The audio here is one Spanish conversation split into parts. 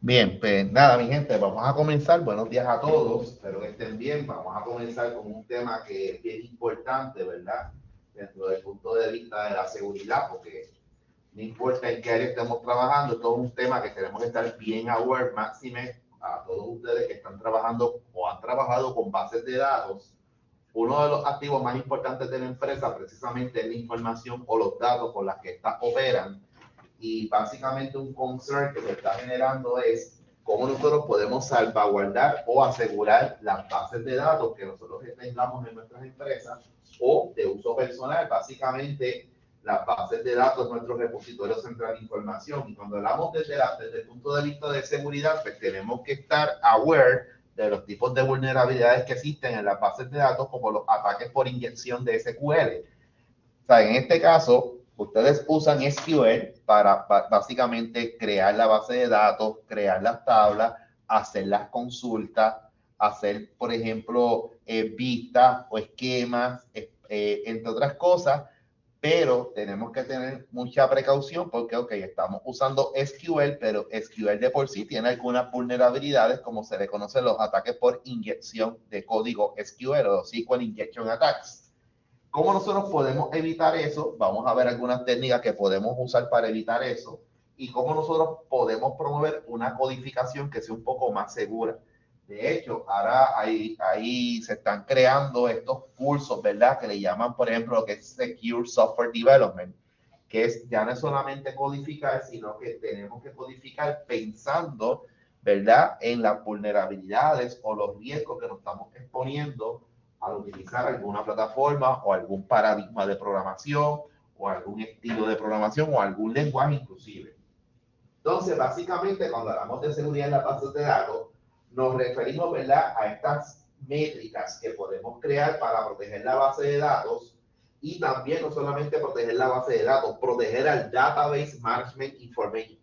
Bien, pues nada, mi gente, vamos a comenzar. Buenos días a todos, espero que estén bien. Vamos a comenzar con un tema que es bien importante, ¿verdad? Dentro del punto de vista de la seguridad, porque no importa en qué área estemos trabajando, esto es un tema que tenemos que estar bien aware, máxime a todos ustedes que están trabajando o han trabajado con bases de datos. Uno de los activos más importantes de la empresa precisamente es la información o los datos con los que estas operan, y básicamente un concern que se está generando es cómo nosotros podemos salvaguardar o asegurar las bases de datos que nosotros tengamos en nuestras empresas o de uso personal. Básicamente, las bases de datos, nuestro repositorio central de información. Y cuando hablamos desde el punto de vista de seguridad, pues tenemos que estar aware de los tipos de vulnerabilidades que existen en las bases de datos, como los ataques por inyección de SQL. O sea, en este caso, ustedes usan SQL para básicamente crear la base de datos, crear las tablas, hacer las consultas, hacer, por ejemplo, vistas o esquemas, entre otras cosas, pero tenemos que tener mucha precaución porque, ok, estamos usando SQL, pero SQL de por sí tiene algunas vulnerabilidades, como se le conocen los ataques por inyección de código SQL o SQL Injection Attacks. ¿Cómo nosotros podemos evitar eso? Vamos a ver algunas técnicas que podemos usar para evitar eso y cómo nosotros podemos promover una codificación que sea un poco más segura. De hecho, ahora ahí se están creando estos cursos, ¿verdad? Que le llaman, por ejemplo, lo que es Secure Software Development, que es ya no es solamente codificar, sino que tenemos que codificar pensando, ¿verdad?, en las vulnerabilidades o los riesgos que nos estamos exponiendo al utilizar alguna plataforma o algún paradigma de programación o algún estilo de programación o algún lenguaje inclusive. Entonces, básicamente, cuando hablamos de seguridad en las bases de datos, nos referimos, ¿verdad?, a estas métricas que podemos crear para proteger la base de datos y también no solamente proteger la base de datos, proteger al Database Management Information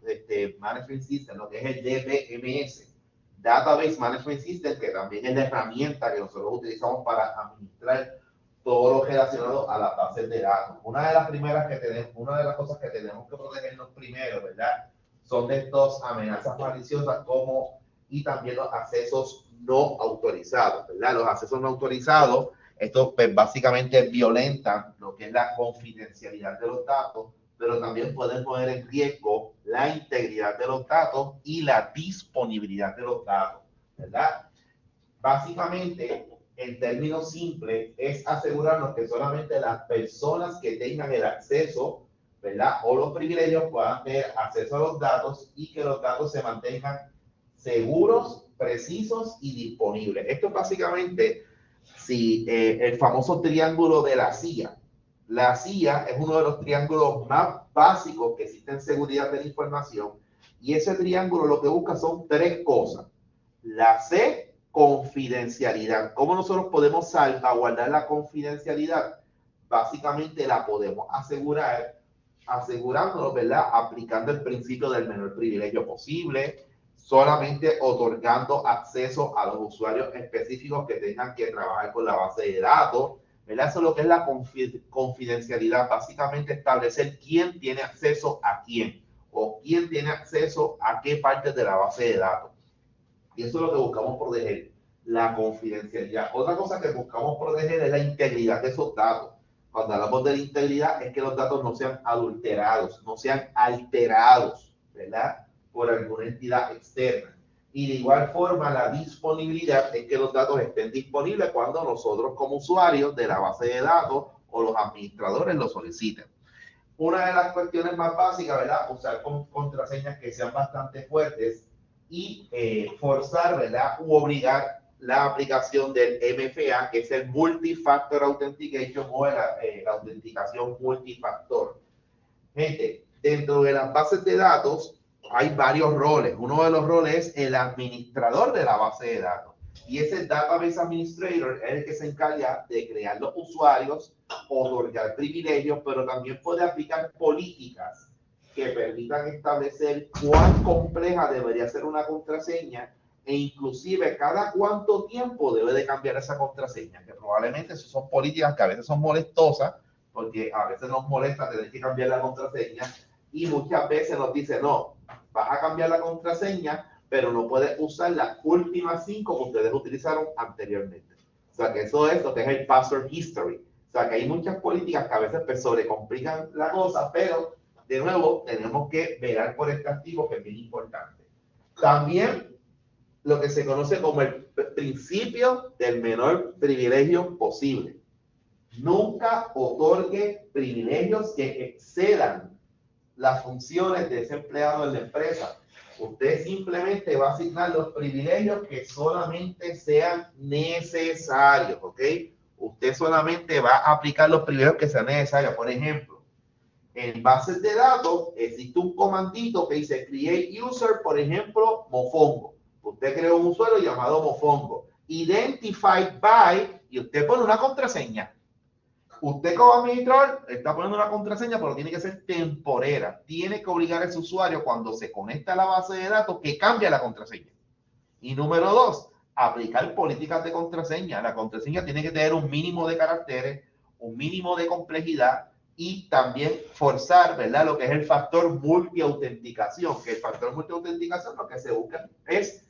Management System, lo que es el DBMS. Database Management System, que también es la herramienta que nosotros utilizamos para administrar todo lo relacionado a las bases de datos. Una de las primeras que tenemos, una de las cosas que tenemos que protegernos primero, ¿verdad?, son de estas amenazas maliciosas como y también los accesos no autorizados, ¿verdad? Los accesos no autorizados, estos pues, básicamente violentan lo que es la confidencialidad de los datos, pero también pueden poner en riesgo la integridad de los datos y la disponibilidad de los datos, ¿verdad? Básicamente, en términos simples, es asegurarnos que solamente las personas que tengan el acceso, ¿verdad?, o los privilegios puedan tener acceso a los datos y que los datos se mantengan seguros, precisos y disponibles. Esto es básicamente si el famoso triángulo de la CIA. La CIA es uno de los triángulos más básicos que existen en seguridad de la información y ese triángulo lo que busca son tres cosas. La C, confidencialidad. ¿Cómo nosotros podemos salvaguardar la confidencialidad? Básicamente la podemos asegurar asegurándonos, ¿verdad?, aplicando el principio del menor privilegio posible, solamente otorgando acceso a los usuarios específicos que tengan que trabajar con la base de datos, ¿verdad? Eso es lo que es la confidencialidad, básicamente establecer quién tiene acceso a quién o quién tiene acceso a qué parte de la base de datos. Y eso es lo que buscamos proteger, la confidencialidad. Otra cosa que buscamos proteger es la integridad de esos datos. Cuando hablamos de la integridad es que los datos no sean adulterados, no sean alterados, ¿verdad?, por alguna entidad externa. Y de igual forma, la disponibilidad es que los datos estén disponibles cuando nosotros como usuarios de la base de datos o los administradores lo soliciten. Una de las cuestiones más básicas, ¿verdad?, usar contraseñas que sean bastante fuertes y forzar, ¿verdad?, u obligar la aplicación del MFA, que es el Multifactor Authentication o la autenticación multifactor. Gente, dentro de las bases de datos hay varios roles. Uno de los roles es el administrador de la base de datos. Y ese Database Administrator es el que se encarga de crear los usuarios, otorgar privilegios, pero también puede aplicar políticas que permitan establecer cuán compleja debería ser una contraseña e inclusive cada cuánto tiempo debe de cambiar esa contraseña, que probablemente son políticas que a veces son molestosas, porque a veces nos molesta tener que cambiar la contraseña y muchas veces nos dice, no, vas a cambiar la contraseña, pero no puedes usar las últimas 5 que ustedes utilizaron anteriormente. O sea, que eso es lo que es el password history. O sea, que hay muchas políticas que a veces pues, sobrecomplican la cosa, pero de nuevo tenemos que velar por este activo que es bien importante. También lo que se conoce como el principio del menor privilegio posible. Nunca otorgue privilegios que excedan las funciones de ese empleado en la empresa. Usted simplemente va a asignar los privilegios que solamente sean necesarios, ¿ok? Usted solamente va a aplicar los privilegios que sean necesarios. Por ejemplo, en bases de datos existe un comandito que dice create user, por ejemplo, mofongo. Usted crea un usuario llamado mofongo. Identified by, y usted pone una contraseña. Usted como administrador está poniendo una contraseña, pero tiene que ser temporera. Tiene que obligar a ese usuario cuando se conecta a la base de datos que cambie la contraseña. Y número 2, aplicar políticas de contraseña. La contraseña tiene que tener un mínimo de caracteres, un mínimo de complejidad y también forzar, ¿verdad? Lo que es el factor multiautenticación. Que el factor multiautenticación lo que se busca es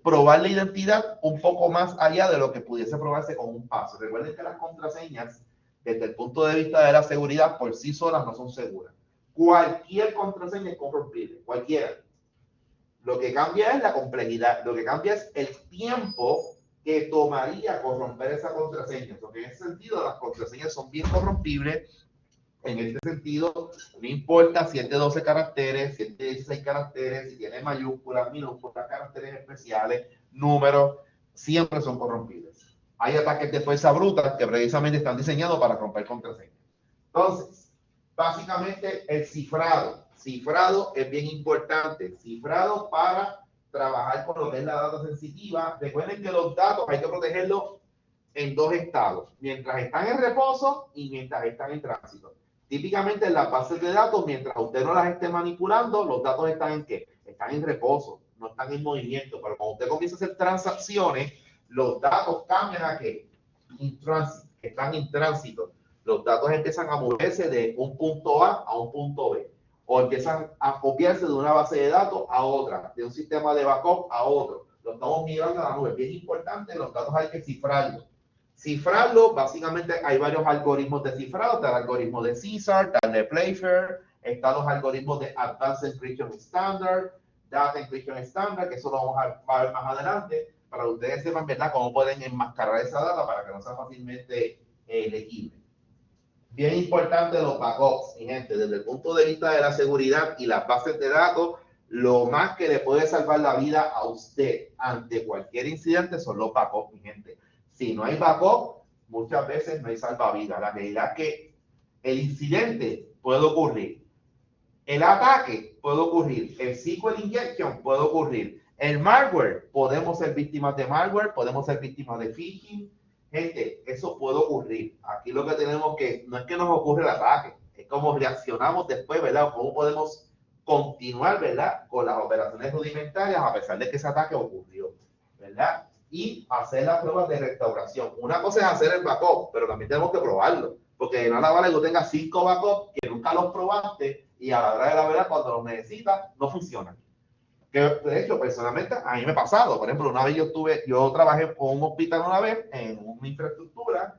probar la identidad un poco más allá de lo que pudiese probarse con un paso. Recuerden que las contraseñas, desde el punto de vista de la seguridad, por sí solas no son seguras. Cualquier contraseña es corrompible, cualquiera. Lo que cambia es la complejidad, lo que cambia es el tiempo que tomaría corromper esa contraseña. Porque en ese sentido, las contraseñas son bien corrompibles. En este sentido, no importa si es de 12 caracteres, si es de 16 caracteres, si tiene mayúsculas, minúsculas, caracteres especiales, números, siempre son corrompibles. Hay ataques de fuerza bruta que precisamente están diseñados para romper contraseñas. Entonces, básicamente el cifrado. Cifrado es bien importante. Cifrado para trabajar con lo que es la data sensitiva. Recuerden que los datos hay que protegerlos en 2 estados, mientras están en reposo y mientras están en tránsito. Típicamente en las bases de datos, mientras usted no las esté manipulando, los datos están en ¿qué? Están en reposo, no están en movimiento. Pero cuando usted comienza a hacer transacciones, los datos cambian a ¿qué? Están en tránsito. Los datos empiezan a moverse de un punto A un punto B. O empiezan a copiarse de una base de datos a otra, de un sistema de backup a otro. Lo estamos migrando a la nube. Bien importante, los datos hay que cifrarlos. Cifrarlo, básicamente hay varios algoritmos de cifrado. Está el algoritmo de Caesar, está el de Playfair, están los algoritmos de Advanced Encryption Standard, Data Encryption Standard, que eso lo vamos a ver más adelante, para que ustedes sepan, ¿verdad?, cómo pueden enmascarar esa data para que no sea fácilmente legible. Bien importante los backups, mi gente, desde el punto de vista de la seguridad y las bases de datos, lo más que le puede salvar la vida a usted ante cualquier incidente son los backups, mi gente. Si no hay backup, muchas veces no hay salvavidas. La realidad es que el incidente puede ocurrir, el ataque puede ocurrir, el SQL injection puede ocurrir, el malware, podemos ser víctimas de malware, podemos ser víctimas de phishing. Gente, eso puede ocurrir. Aquí lo que tenemos que, no es que nos ocurre el ataque, es cómo reaccionamos después, ¿verdad? Cómo podemos continuar, ¿verdad?, con las operaciones rudimentarias a pesar de que ese ataque ocurrió, ¿verdad? Y hacer las pruebas de restauración. Una cosa es hacer el backup, pero también tenemos que probarlo, porque de nada vale que tú tengas 5 backups que nunca los probaste y a la hora de la verdad, cuando los necesitas, no funcionan. Que de hecho, personalmente, a mí me ha pasado. Por ejemplo, una vez yo trabajé con un hospital una vez en una infraestructura,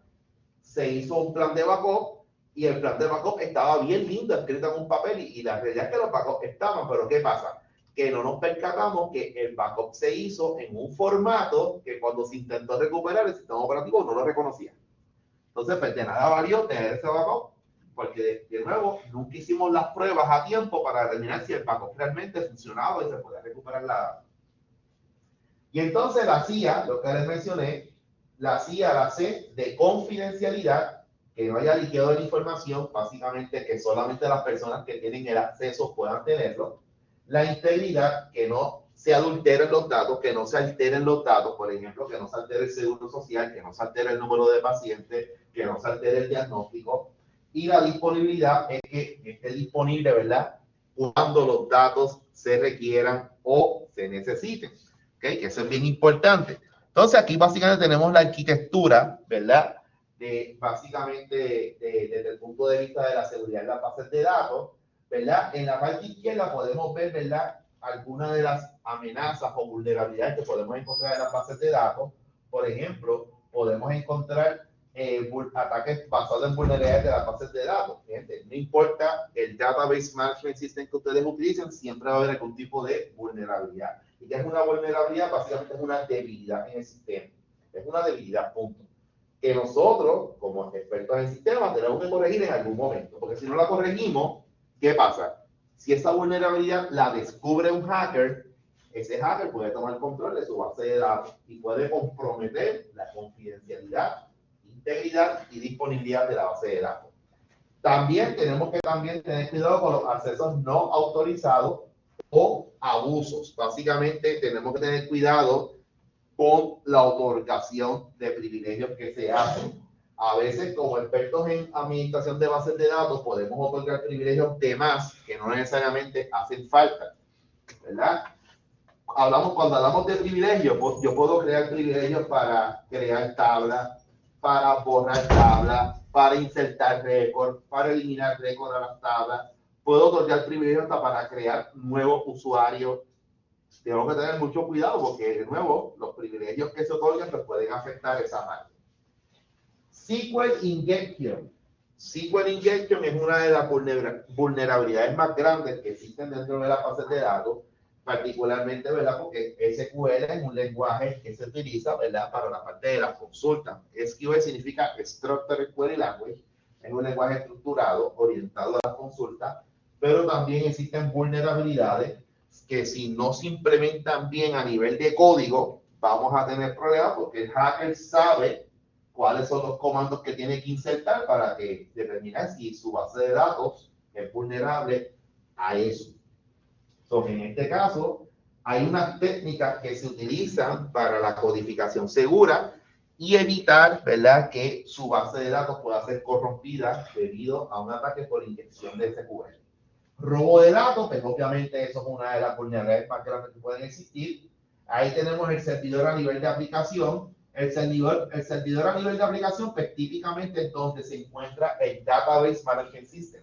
se hizo un plan de backup y el plan de backup estaba bien lindo, escrito en un papel y la realidad es que los backups estaban, pero ¿qué pasa? Que no nos percatamos que el backup se hizo en un formato que cuando se intentó recuperar el sistema operativo no lo reconocía. Entonces, pues de nada valió tener ese backup, porque de nuevo, nunca hicimos las pruebas a tiempo para determinar si el backup realmente funcionaba y se podía recuperar la data. Y entonces la CIA, lo que les mencioné, la CIA, la C de confidencialidad, que no haya liqueo de la información, básicamente que solamente las personas que tienen el acceso puedan tenerlo. La integridad, que no se adulteren los datos, que no se alteren los datos, por ejemplo, que no se altere el seguro social, que no se altere el número de pacientes, que no se altere el diagnóstico. Y la disponibilidad es que esté disponible, ¿verdad?, cuando los datos se requieran o se necesiten. ¿Okay? Que eso es bien importante. Entonces, aquí básicamente tenemos la arquitectura, ¿verdad?, básicamente desde el punto de vista de la seguridad de las bases de datos, ¿verdad? En la parte izquierda podemos ver, ¿verdad?, algunas de las amenazas o vulnerabilidades que podemos encontrar en las bases de datos. Por ejemplo, podemos encontrar ataques basados en vulnerabilidades de las bases de datos. Gente, no importa el Database Management System que ustedes utilicen, siempre va a haber algún tipo de vulnerabilidad. ¿Y qué es una vulnerabilidad? Básicamente es una debilidad en el sistema. Es una debilidad, punto. Que nosotros, como expertos en sistemas, tenemos que corregir en algún momento. Porque si no la corregimos, ¿qué pasa? Si esa vulnerabilidad la descubre un hacker, ese hacker puede tomar control de su base de datos y puede comprometer la confidencialidad, integridad y disponibilidad de la base de datos. También tenemos que tener cuidado con los accesos no autorizados o abusos. Básicamente tenemos que tener cuidado con la otorgación de privilegios que se hacen. A veces, como expertos en administración de bases de datos, podemos otorgar privilegios de más que no necesariamente hacen falta, ¿verdad? Cuando hablamos de privilegios, yo puedo crear privilegios para crear tablas, para borrar tablas, para insertar récords, para eliminar récords a las tablas. Puedo otorgar privilegios hasta para crear nuevos usuarios. Tengo que tener mucho cuidado porque, de nuevo, los privilegios que se otorgan pues, pueden afectar esa parte. SQL Injection. SQL Injection es una de las vulnerabilidades más grandes que existen dentro de las bases de datos, particularmente, ¿verdad? Porque SQL es un lenguaje que se utiliza, ¿verdad? Para la parte de las consultas. SQL significa Structured Query Language, es un lenguaje estructurado, orientado a las consultas, pero también existen vulnerabilidades que si no se implementan bien a nivel de código, vamos a tener problemas porque el hacker sabe cuáles son los comandos que tiene que insertar para que determinar si su base de datos es vulnerable a eso. Entonces, en este caso, hay unas técnicas que se utilizan para la codificación segura y evitar, ¿verdad?, que su base de datos pueda ser corrompida debido a un ataque por inyección de SQL. Robo de datos, pues obviamente eso es una de las vulnerabilidades más grandes que pueden existir. Ahí tenemos el servidor a nivel de aplicación. El servidor a nivel de aplicación, pues típicamente es donde se encuentra el Database Management System.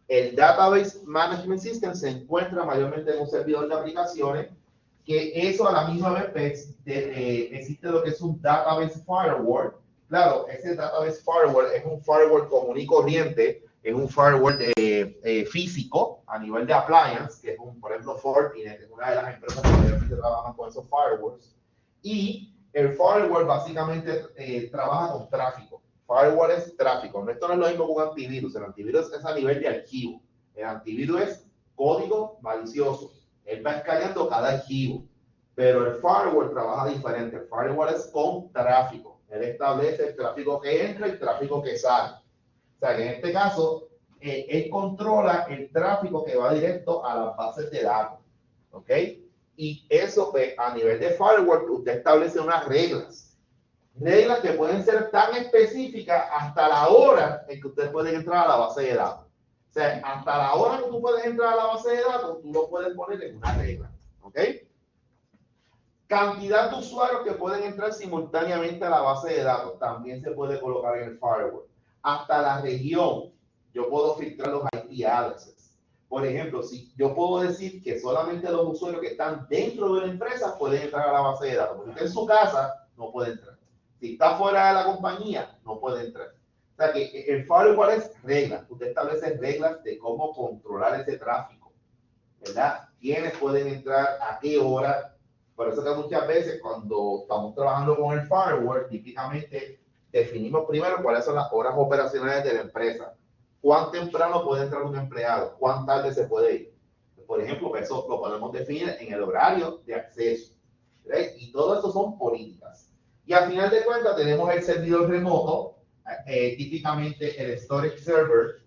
El Database Management System se encuentra mayormente en un servidor de aplicaciones, que eso a la misma vez pues, existe lo que es un Database Firewall. Claro, ese Database Firewall es un firewall común y corriente, es un firewall físico a nivel de appliance, que es por ejemplo, Fortinet, es una de las empresas que mayormente trabajan con esos firewalls. Y el firewall básicamente trabaja con tráfico. Firewall es tráfico. Esto no es lo mismo que un antivirus. El antivirus es a nivel de archivo. El antivirus es código malicioso. Él va escaneando cada archivo. Pero el firewall trabaja diferente. El firewall es con tráfico. Él establece el tráfico que entra y el tráfico que sale. O sea, que en este caso, él controla el tráfico que va directo a las bases de datos. ¿Ok? Y eso, pues, a nivel de firewall, usted establece unas reglas. Reglas que pueden ser tan específicas hasta la hora en que usted puede entrar a la base de datos. O sea, hasta la hora que tú puedes entrar a la base de datos, tú lo puedes poner en una regla. ¿Ok? Cantidad de usuarios que pueden entrar simultáneamente a la base de datos también se puede colocar en el firewall. Hasta la región, yo puedo filtrar los IP addresses. Por ejemplo, si yo puedo decir que solamente los usuarios que están dentro de la empresa pueden entrar a la base de datos. Porque usted en su casa no puede entrar. Si está fuera de la compañía, no puede entrar. O sea que el firewall es reglas. Usted establece reglas de cómo controlar ese tráfico, ¿verdad? Quiénes pueden entrar, a qué hora. Por eso que muchas veces cuando estamos trabajando con el firewall, típicamente definimos primero cuáles son las horas operacionales de la empresa. ¿Cuán temprano puede entrar un empleado? ¿Cuán tarde se puede ir? Por ejemplo, eso lo podemos definir en el horario de acceso. ¿Verdad? Y todo eso son políticas. Y al final de cuentas tenemos el servidor remoto, típicamente el storage server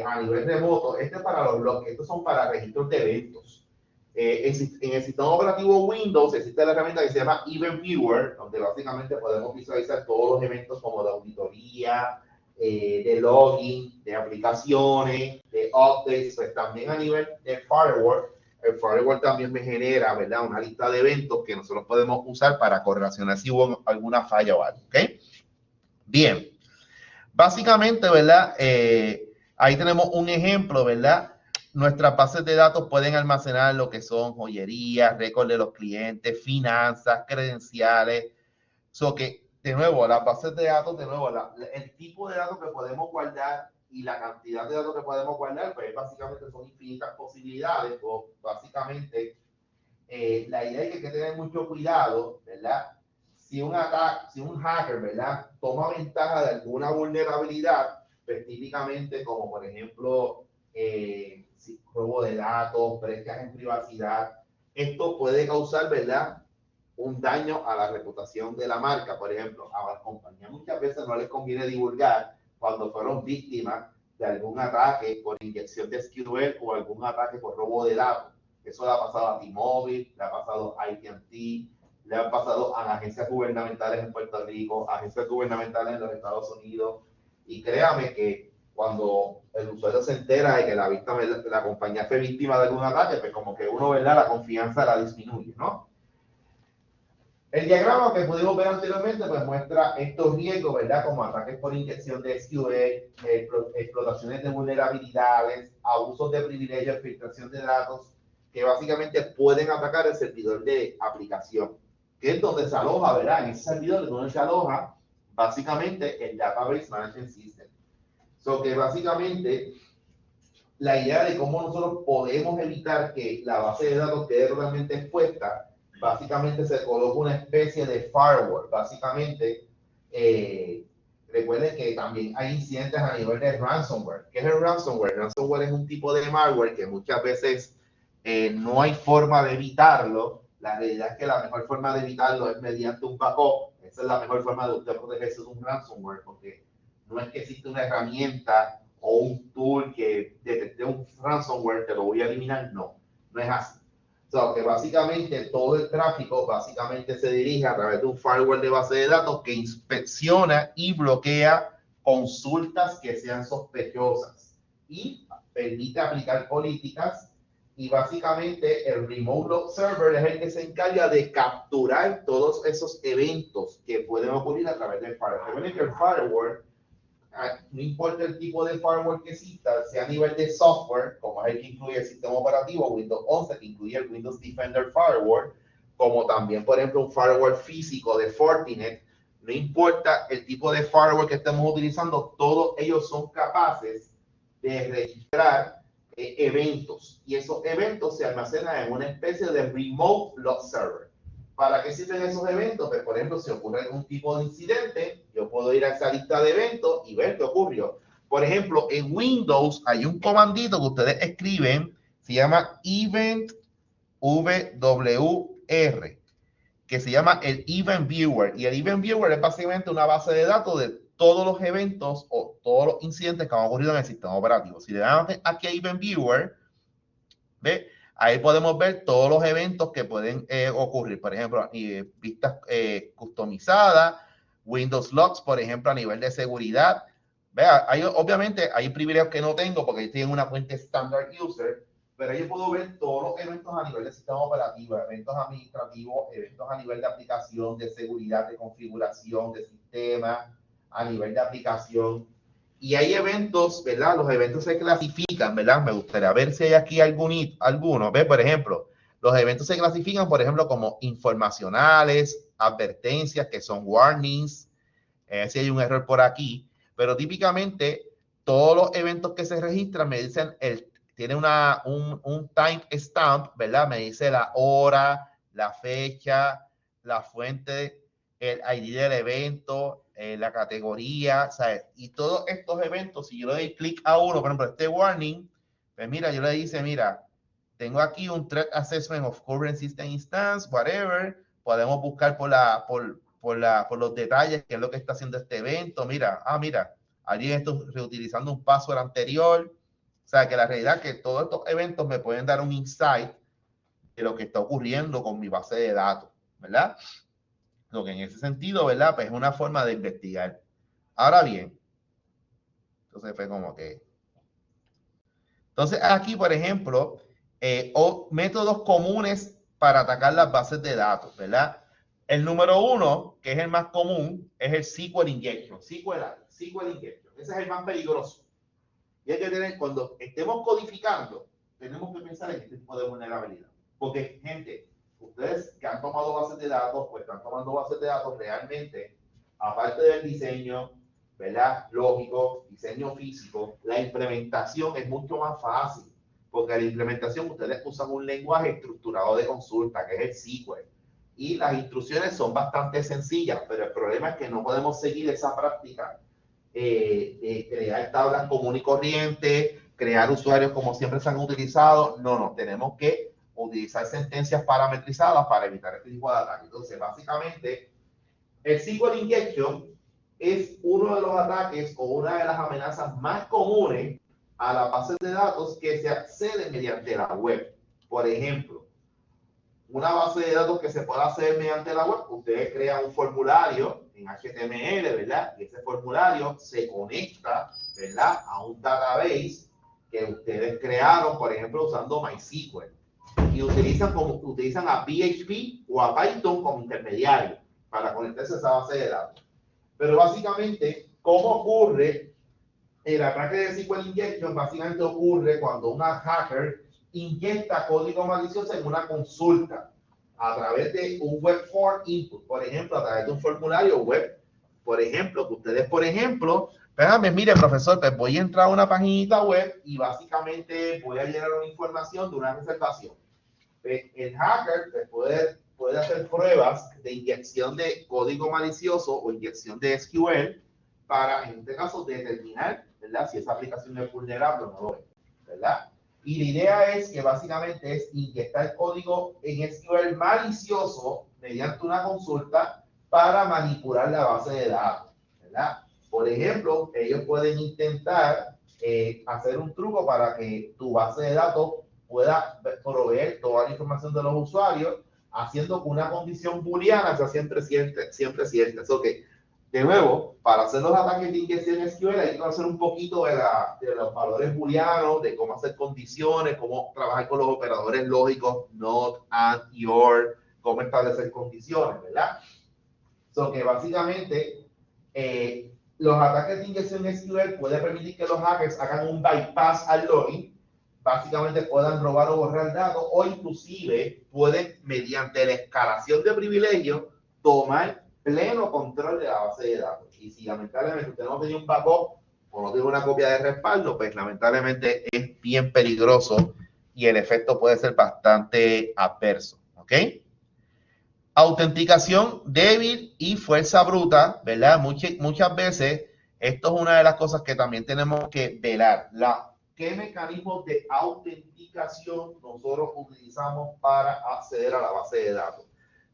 a nivel remoto. Para los bloques, estos son para registros de eventos. En el sistema operativo Windows existe la herramienta que se llama Event Viewer, donde básicamente podemos visualizar todos los eventos como de auditoría, de login, de aplicaciones, de updates. Pues también a nivel de firewall, el firewall también me genera, ¿verdad?, una lista de eventos que nosotros podemos usar para correlacionar si hubo alguna falla o algo. ¿Ok? Bien. Básicamente, ¿verdad? Ahí tenemos un ejemplo, ¿verdad?, nuestras bases de datos pueden almacenar lo que son joyerías, récords de los clientes, finanzas, credenciales. So que, de nuevo, las bases de datos, de nuevo, el tipo de datos que podemos guardar y la cantidad de datos que podemos guardar, pues básicamente son infinitas posibilidades. O básicamente, la idea es que hay que tener mucho cuidado, ¿verdad? Si un hacker, ¿verdad? Toma ventaja de alguna vulnerabilidad, pues típicamente como por ejemplo, robo de datos, brechas en privacidad, esto puede causar, ¿verdad? Un daño a la reputación de la marca. Por ejemplo, a las compañías muchas veces no les conviene divulgar cuando fueron víctimas de algún ataque por inyección de SQL o algún ataque por robo de datos. Eso le ha pasado a T-Mobile, le ha pasado a AT&T, le ha pasado a agencias gubernamentales en Puerto Rico, agencias gubernamentales en los Estados Unidos. Y créame que cuando el usuario se entera de que la compañía fue víctima de algún ataque, pues como que uno, ¿verdad? La confianza la disminuye, ¿no? El diagrama que pudimos ver anteriormente pues muestra estos riesgos, ¿verdad? Como ataques por inyección de SQL, explotaciones de vulnerabilidades, abusos de privilegios, filtración de datos, que básicamente pueden atacar el servidor de aplicación, que es donde se aloja, ¿verdad? En ese servidor es donde se aloja básicamente el Database Management System. So que básicamente la idea de cómo nosotros podemos evitar que la base de datos quede totalmente expuesta, básicamente se coloca una especie de firewall. Básicamente, recuerden que también hay incidentes a nivel de ransomware. ¿Qué es el ransomware? Ransomware es un tipo de malware que muchas veces no hay forma de evitarlo. La realidad es que la mejor forma de evitarlo es mediante un backup. Esa es la mejor forma de usted protegerse de un ransomware, porque no es que existe una herramienta o un tool que detecte un ransomware, te lo voy a eliminar. No, no es así. So, que básicamente todo el tráfico básicamente se dirige a través de un firewall de base de datos que inspecciona y bloquea consultas que sean sospechosas y permite aplicar políticas. Y básicamente el Remote Log Server es el que se encarga de capturar todos esos eventos que pueden ocurrir a través del firewall. Recuerden que el firewall, no importa el tipo de firewall que exista, sea a nivel de software, como es el que incluye el sistema operativo Windows 11, que incluye el Windows Defender Firewall, como también, por ejemplo, un firewall físico de Fortinet, no importa el tipo de firewall que estemos utilizando, todos ellos son capaces de registrar eventos, y esos eventos se almacenan en una especie de Remote Log Server. ¿Para qué sirven esos eventos? Pues, por ejemplo, si ocurre algún tipo de incidente, yo puedo ir a esa lista de eventos y ver qué ocurrió. Por ejemplo, en Windows hay un comandito que ustedes escriben, se llama Event VWR, que se llama el Event Viewer. Y el Event Viewer es básicamente una base de datos de todos los eventos o todos los incidentes que han ocurrido en el sistema operativo. Si le damos aquí a Event Viewer, ¿ve? Ahí podemos ver todos los eventos que pueden ocurrir. Por ejemplo, vistas customizadas, Windows Logs, por ejemplo, a nivel de seguridad. Vea, obviamente hay privilegios que no tengo porque yo tengo una cuenta Standard User, pero yo puedo ver todos los eventos a nivel de sistema operativo, eventos administrativos, eventos a nivel de aplicación, de seguridad, de configuración, de sistema, a nivel de aplicación. Y hay eventos, ¿verdad? Los eventos se clasifican, ¿verdad? Me gustaría ver si hay aquí alguno. ¿Ves? Por ejemplo, los eventos se clasifican, por ejemplo, como informacionales, advertencias, que son warnings. Si hay un error por aquí. Pero típicamente, todos los eventos que se registran me dicen, tiene un time stamp, ¿verdad? Me dice la hora, la fecha, la fuente, el ID del evento, la categoría, ¿sabes? Y todos estos eventos, si yo le doy clic a uno, por ejemplo, este warning, pues mira, yo le dice, mira, tengo aquí un threat assessment of current system instance, whatever, podemos buscar por los detalles, qué es lo que está haciendo este evento, mira, alguien está reutilizando un password anterior, o sea, que la realidad es que todos estos eventos me pueden dar un insight de lo que está ocurriendo con mi base de datos, ¿verdad? Lo que en ese sentido, ¿verdad? Pues es una forma de investigar. Ahora bien, entonces fue como que... Entonces aquí, por ejemplo, métodos comunes para atacar las bases de datos, ¿verdad? El número uno, que es el más común, es el SQL Injection. SQL Injection. Ese es el más peligroso. Y hay que tener, cuando estemos codificando, tenemos que pensar en este tipo de vulnerabilidad. Porque, gente, ustedes que han tomado bases de datos, pues están tomando bases de datos realmente, aparte del diseño, ¿verdad? Lógico, diseño físico, la implementación es mucho más fácil. Porque en la implementación ustedes usan un lenguaje estructurado de consulta, que es el SQL. Y las instrucciones son bastante sencillas, pero el problema es que no podemos seguir esa práctica crear tablas común y corriente, crear usuarios como siempre se han utilizado. No, tenemos que utilizar sentencias parametrizadas para evitar este tipo de ataques. Entonces, básicamente, el SQL Injection es uno de los ataques o una de las amenazas más comunes a las bases de datos que se acceden mediante la web. Por ejemplo, una base de datos que se pueda hacer mediante la web, ustedes crean un formulario en HTML, ¿verdad? Y ese formulario se conecta, ¿verdad? A un database que ustedes crearon, por ejemplo, usando MySQL. Y utilizan a PHP o a Python como intermediario para conectarse a esa base de datos. Pero básicamente, ¿cómo ocurre el ataque de SQL Injection? Básicamente ocurre cuando un hacker inyecta código malicioso en una consulta a través de un web form input, por ejemplo, a través de un formulario web, por ejemplo, que ustedes, por ejemplo, espérame, mire, profesor, pues voy a entrar a una paginita web y básicamente voy a llenar una información de una reservación. El hacker puede hacer pruebas de inyección de código malicioso o inyección de SQL para, en este caso, determinar, ¿verdad?, si esa aplicación es vulnerable o no lo es, ¿verdad? Y la idea es que básicamente es inyectar código en SQL malicioso mediante una consulta para manipular la base de datos, ¿verdad? Por ejemplo, ellos pueden intentar hacer un truco para que tu base de datos pueda proveer toda la información de los usuarios, haciendo que una condición booleana sea siempre cierta. Eso que, de nuevo, para hacer los ataques de inyección SQL hay que conocer un poquito de los valores booleanos, de cómo hacer condiciones, cómo trabajar con los operadores lógicos, not, and, y or, cómo establecer condiciones, ¿verdad? Que básicamente los ataques de inyección SQL pueden permitir que los hackers hagan un bypass al login, básicamente puedan robar o borrar datos, o inclusive pueden, mediante la escalación de privilegios, tomar pleno control de la base de datos. Y si lamentablemente usted no tiene un backup o no tiene una copia de respaldo, pues lamentablemente es bien peligroso y el efecto puede ser bastante adverso, ¿ok? Autenticación débil y fuerza bruta, ¿verdad? Muchas veces esto es una de las cosas que también tenemos que velar. ¿Qué mecanismos de autenticación nosotros utilizamos para acceder a la base de datos?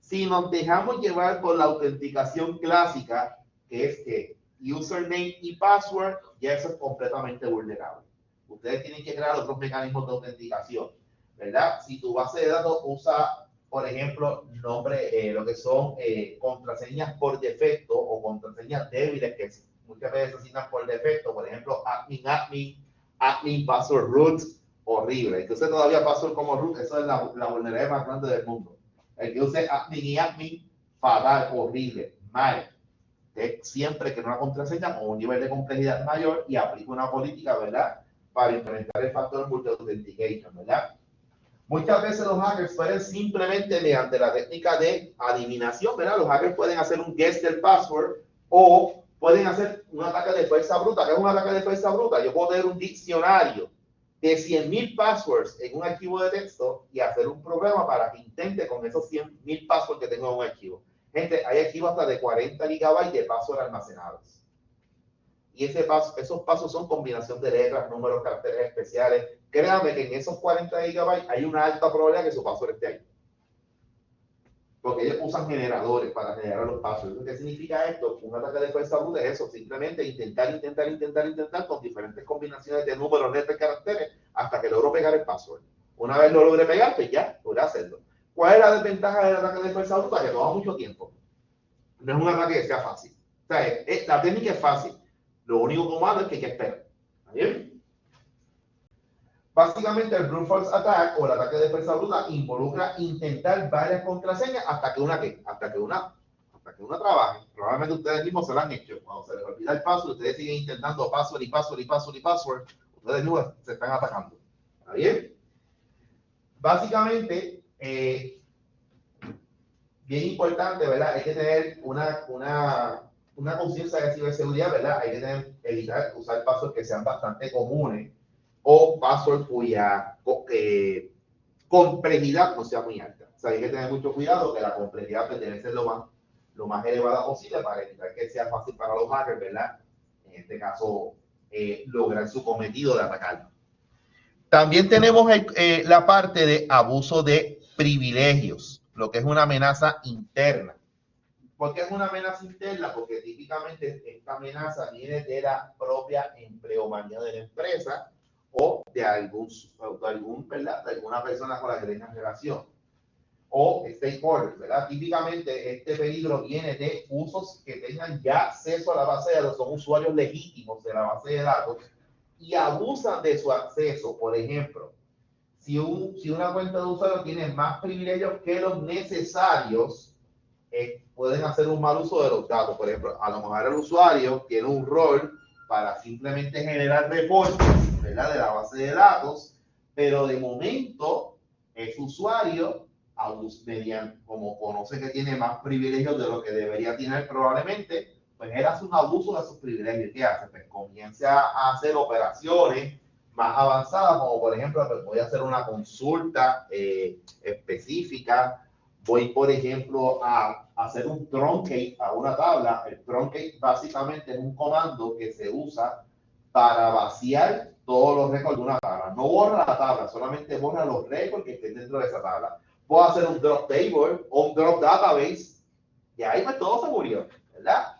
Si nos dejamos llevar por la autenticación clásica, que es que username y password, ya eso es completamente vulnerable. Ustedes tienen que crear otros mecanismos de autenticación, ¿verdad? Si tu base de datos usa, por ejemplo, nombre, lo que son contraseñas por defecto o contraseñas débiles que muchas veces se asignan por defecto, por ejemplo, admin, password root, horrible. El que use todavía password como root, eso es la vulnerabilidad más grande del mundo. El que use admin y admin, fatal, horrible, mal. Siempre que una contraseña o un nivel de complejidad mayor y aplique una política, ¿verdad?, para implementar el factor multi-authentication, ¿verdad? Muchas veces los hackers pueden simplemente, mediante la técnica de adivinación, ¿verdad? Los hackers pueden hacer un guess del password o pueden hacer un ataque de fuerza bruta. ¿Qué es un ataque de fuerza bruta? Yo puedo tener un diccionario de 100,000 passwords en un archivo de texto y hacer un programa para que intente con esos 100,000 passwords que tengo en un archivo. Gente, hay archivos hasta de 40 gigabytes de passwords almacenados. Y esos pasos son combinación de letras, números, caracteres especiales. Créanme que en esos 40 gigabytes hay una alta probabilidad que su password esté ahí. Porque ellos usan generadores para generar los passwords. ¿Qué significa esto? Un ataque de fuerza bruta es eso, simplemente intentar con diferentes combinaciones de números, letras y caracteres hasta que logro pegar el password. Una vez lo logre pegar, pues ya, podré hacerlo. ¿Cuál es la desventaja del ataque de fuerza bruta? Que toma mucho tiempo. No es un ataque que sea fácil. O sea, la técnica es fácil. Lo único que malo es que hay que esperar. ¿Está bien? Básicamente el brute force attack o el ataque de fuerza bruta involucra intentar varias contraseñas hasta que una trabaje. Probablemente ustedes mismos se lo han hecho. Cuando se les olvida el password, ustedes siguen intentando password, ustedes mismos se están atacando. ¿Está bien? básicamente, bien importante, ¿verdad? Hay que tener una conciencia de ciberseguridad, ¿verdad? Hay que evitar usar passwords que sean bastante comunes o passwords cuya complejidad no sea muy alta. O sea, hay que tener mucho cuidado que la complejidad debe ser lo más elevada posible para evitar que sea fácil para los hackers, ¿verdad? En este caso, lograr su cometido de atacar. También tenemos la parte de abuso de privilegios, lo que es una amenaza interna. ¿Por qué es una amenaza interna? Porque típicamente esta amenaza viene de la propia empleomanía de la empresa o de ¿verdad? De alguna persona con la que tengan relación o stakeholders, ¿verdad? Típicamente este peligro viene de usos que tengan ya acceso a la base de datos, son usuarios legítimos de la base de datos y abusan de su acceso. Por ejemplo, si una cuenta de usuario tiene más privilegios que los necesarios, pueden hacer un mal uso de los datos. Por ejemplo, a lo mejor el usuario tiene un rol para simplemente generar reportes, ¿verdad? De la base de datos, pero de momento ese usuario, como conoce que tiene más privilegios de lo que debería tener probablemente, pues él hace un abuso de sus privilegios. ¿Qué hace? Pues comienza a hacer operaciones más avanzadas, como por ejemplo, pues voy a hacer una consulta específica, voy por ejemplo a hacer un truncate a una tabla. El truncate básicamente es un comando que se usa para vaciar todos los récords de una tabla. No borra la tabla, solamente borra los récords que estén dentro de esa tabla. Puedo hacer un drop table o un drop database y ahí pues todo se murió, ¿verdad?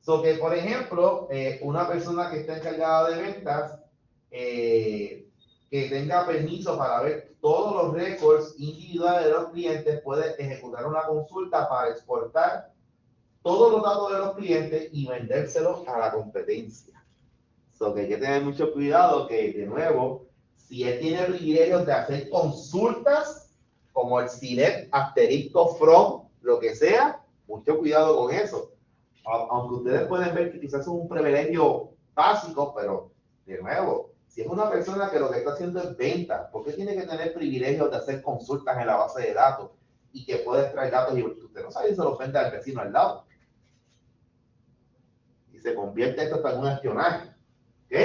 So que, por ejemplo, una persona que está encargada de ventas, que tenga permiso para ver todos los récords individuales de los clientes, puede ejecutar una consulta para exportar todos los datos de los clientes y vendérselos a la competencia. So que hay que tener mucho cuidado que, de nuevo, si él tiene privilegios de hacer consultas, como el select, asterisco, from, lo que sea, mucho cuidado con eso. Aunque ustedes pueden ver que quizás es un privilegio básico, pero de nuevo, si es una persona que lo que está haciendo es venta, ¿por qué tiene que tener privilegios de hacer consultas en la base de datos y que puede extraer datos y usted no sabe si se los vende al vecino al lado? Y se convierte esto en un espionaje. ¿Ok?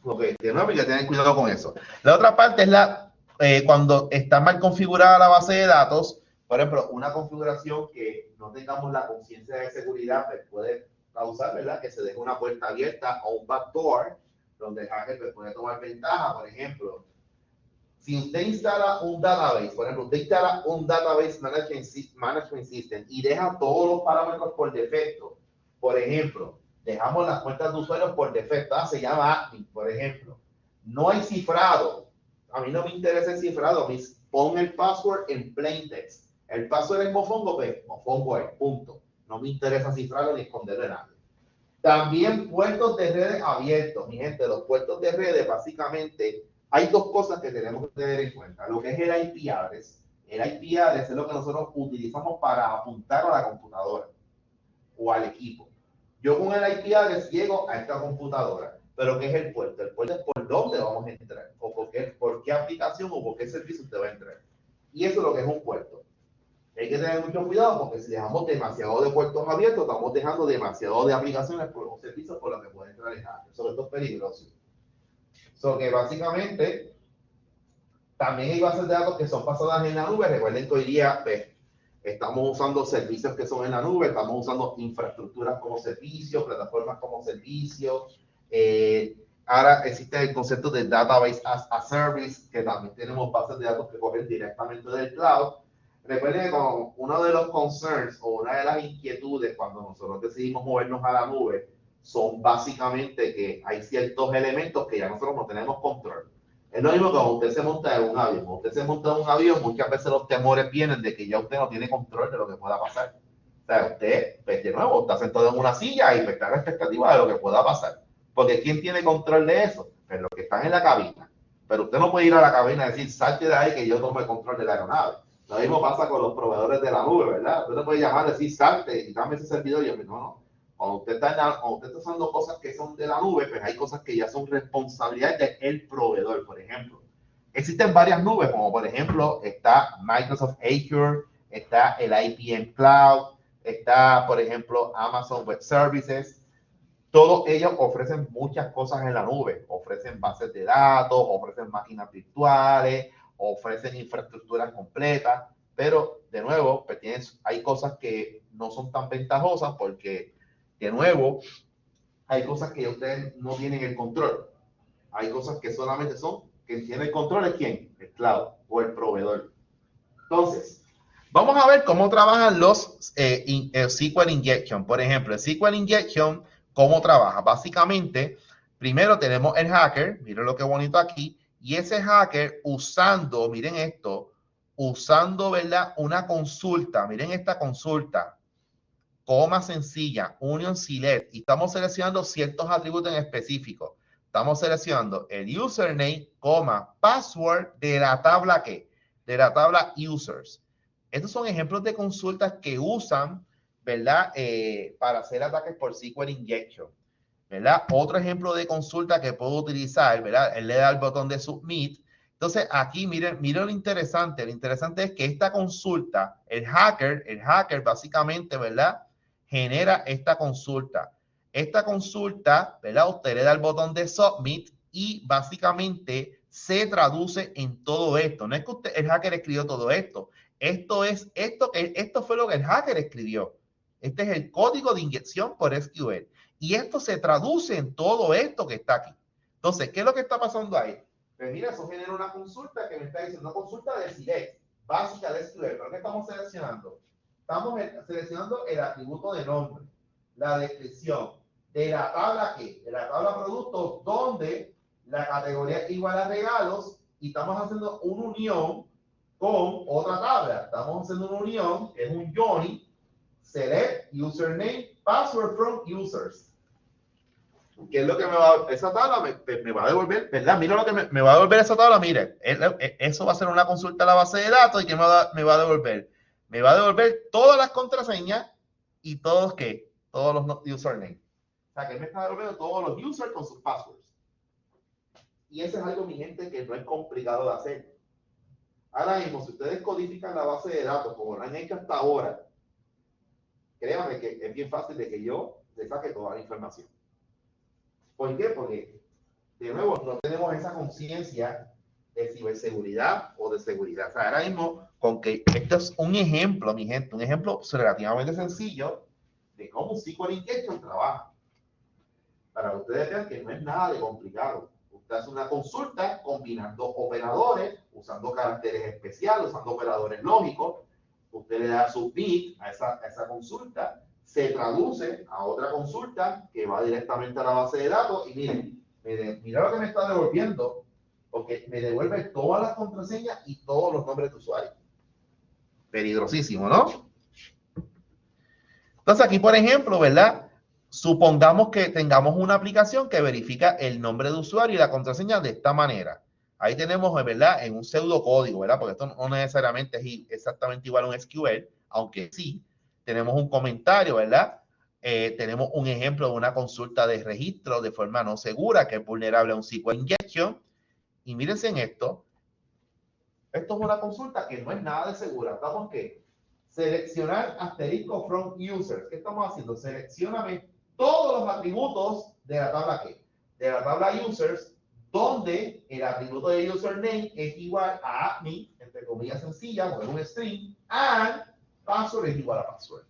Porque de nuevo hay que tener cuidado con eso. La otra parte es cuando está mal configurada la base de datos. Por ejemplo, una configuración que no tengamos la conciencia de seguridad pues puede causar, ¿verdad?, que se deje una puerta abierta o un backdoor donde el hacker pues puede tomar ventaja. Por ejemplo, si usted instala un database, por ejemplo, usted instala un database management system y deja todos los parámetros por defecto. Por ejemplo, dejamos las cuentas de usuarios por defecto. Se llama admin, por ejemplo. No hay cifrado. A mí no me interesa el cifrado. Pon el password en plain text. El password es mofongo, pues mofongo es, punto. No me interesa cifrarlo ni esconderlo de nadie. También puertos de redes abiertos. Mi gente, los puertos de redes básicamente hay dos cosas que tenemos que tener en cuenta. Lo que es el IP address. El IP address es lo que nosotros utilizamos para apuntar a la computadora o al equipo. Yo con el IP address llego a esta computadora. Pero ¿qué es el puerto? El puerto es por dónde vamos a entrar, o por qué aplicación o por qué servicio usted va a entrar. Y eso es lo que es un puerto. Hay que tener mucho cuidado porque si dejamos demasiado de puertos abiertos, estamos dejando demasiado de aplicaciones por un servicio por los que puede entrar el hacker. Sobre todo es peligroso. So que básicamente también hay bases de datos que son basadas en la nube. Recuerden que hoy día pues, estamos usando servicios que son en la nube, estamos usando infraestructuras como servicios, plataformas como servicios. Ahora existe el concepto de Database as a Service, que también tenemos bases de datos que corren directamente del cloud. Recuerden que como uno de los concerns o una de las inquietudes cuando nosotros decidimos movernos a la nube son básicamente que hay ciertos elementos que ya nosotros no tenemos control. Es lo mismo que cuando usted se monta en un avión. Cuando usted se monta en un avión, muchas veces los temores vienen de que ya usted no tiene control de lo que pueda pasar. O sea, usted, pues, de nuevo, está sentado en una silla y está a la expectativa de lo que pueda pasar. Porque ¿quién tiene control de eso? Pues los que están en la cabina. Pero usted no puede ir a la cabina y decir, salte de ahí que yo tomo el control de la aeronave. Lo mismo pasa con los proveedores de la nube, ¿verdad? Usted no puede llamar y decir, salte y dame ese servidor. Y yo, no. Cuando usted está usando cosas que son de la nube, pues hay cosas que ya son responsabilidad del proveedor. Por ejemplo, Existen varias nubes, como por ejemplo está Microsoft Azure, está el IBM Cloud, está por ejemplo Amazon Web Services. Todos ellos ofrecen muchas cosas en la nube. Ofrecen bases de datos, ofrecen máquinas virtuales, ofrecen infraestructuras completas, pero de nuevo, pues hay cosas que no son tan ventajosas porque, de nuevo, hay cosas que ustedes no tienen el control. Hay cosas que solamente quien tiene el control es quién, el cloud o el proveedor. Entonces, vamos a ver cómo trabajan los SQL Injection. Por ejemplo, el SQL Injection, ¿cómo trabaja? Básicamente, primero tenemos el hacker, miren lo que bonito aquí, y ese hacker usando, miren esto, usando, ¿verdad? Una consulta, miren esta consulta, coma sencilla, union select, y estamos seleccionando ciertos atributos en específico. Estamos seleccionando el username, coma, password de la tabla ¿qué? De la tabla users. Estos son ejemplos de consultas que usan, ¿verdad? Para hacer ataques por SQL Injection, ¿verdad? Otro ejemplo de consulta que puedo utilizar, ¿verdad? Él le da el botón de submit. Entonces, aquí miren lo interesante. Lo interesante es que esta consulta, el hacker básicamente, ¿verdad? Genera esta consulta. Esta consulta, ¿verdad? Usted le da el botón de submit y básicamente se traduce en todo esto. No es que el hacker escribió todo esto. Esto fue lo que el hacker escribió. Este es el código de inyección por SQL. Y esto se traduce en todo esto que está aquí. Entonces, ¿qué es lo que está pasando ahí? Pues mira, eso genera una consulta que me está diciendo, una consulta de select, básica de SQL. ¿Pero qué estamos seleccionando? Estamos seleccionando el atributo de nombre, la descripción, de la tabla ¿qué? De la tabla productos, donde la categoría es igual a regalos y estamos haciendo una unión con otra tabla. Estamos haciendo una unión, que es un join, select, username, password from users. ¿Qué es lo que me va a esa tabla? Me va a devolver, ¿verdad? Mira lo que me va a devolver esa tabla. Mire, eso va a ser una consulta a la base de datos y ¿qué me va a devolver? Me va a devolver todas las contraseñas y todos los usernames. O sea, que me está devolviendo todos los users con sus passwords. Y eso es algo, mi gente, que no es complicado de hacer. Ahora mismo, si ustedes codifican la base de datos como lo han hecho hasta ahora, créanme que es bien fácil de que yo le saque toda la información. ¿Por qué? Porque, de nuevo, no tenemos esa conciencia de ciberseguridad o de seguridad. O sea, ahora mismo, con que esto es un ejemplo, mi gente, un ejemplo relativamente sencillo de cómo un SQL Injection trabaja. Para que ustedes vean que no es nada de complicado. Usted hace una consulta combinando operadores, usando caracteres especiales, usando operadores lógicos. Usted le da submit a esa consulta, se traduce a otra consulta que va directamente a la base de datos y miren, mira lo que me está devolviendo, porque me devuelve todas las contraseñas y todos los nombres de usuario. Peligrosísimo, ¿no? Entonces aquí, por ejemplo, ¿verdad? Supongamos que tengamos una aplicación que verifica el nombre de usuario y la contraseña de esta manera. Ahí tenemos, ¿verdad? En un pseudocódigo, ¿verdad? Porque esto no necesariamente es exactamente igual a un SQL, aunque sí. Tenemos un comentario, ¿verdad? Tenemos un ejemplo de una consulta de registro de forma no segura que es vulnerable a un SQL Injection. Y mírense en esto. Esto es una consulta que no es nada de segura. Estamos que seleccionar asterisco from users. ¿Qué estamos haciendo? Seleccioname todos los atributos de la tabla ¿qué? De la tabla users, donde el atributo de username es igual a admin, entre comillas sencillas, o es un string, and password es igual a password.